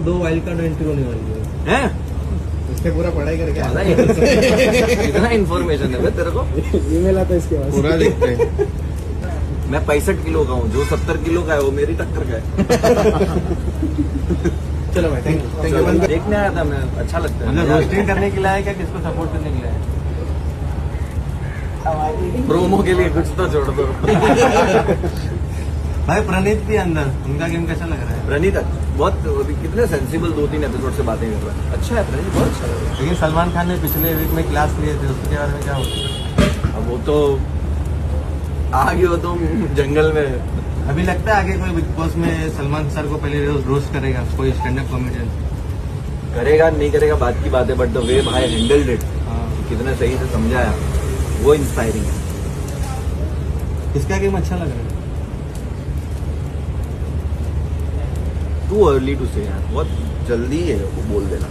2 wild card entry होने वाली है। हैं? इससे पूरा पढ़ाई करके ज्यादा कितना इन्फॉर्मेशन है बे तेरे को? ईमेल आता है इसके बाद। पूरा देखते हैं। मैं 65 किलो का हूँ, जो 70 किलो का है वो मेरी टक्कर का है। चलो भाई, थैंक यू। देखने आया था मैं, अच्छा लगता है। रोस्टिंग करने के लिए आया क्या, किसको सपोर्ट करने के लिए आया? प्रोमो के लिए कुछ तो छोड़ दो। भाई प्रणीत भी अंदर, उनका गेम कैसा लग रहा है? प्रणीत बहुत कितने सेंसिबल 2-3 एपिसोड से बातें कर रहा है। अच्छा है प्रणीत, बहुत अच्छा है। लेकिन सलमान खान ने पिछले वीक में क्लास लिए थे, उसके बारे में क्या होगा? अब वो तो आ गए हो तुम जंगल में। अभी लगता है आगे कोई बिग बॉस में सलमान सर को पहले रोस्ट करेगा कोई स्टैंड अप कॉमेडियन? करेगा नहीं करेगा बात की बात है, बट द वे भाई हैंडल्ड इट, कितने सही से समझाया, वो इंस्पायरिंग है। किसका गेम अच्छा लग रहा है? टू अर्ली टू से यार, बहुत जल्दी है वो बोल देना।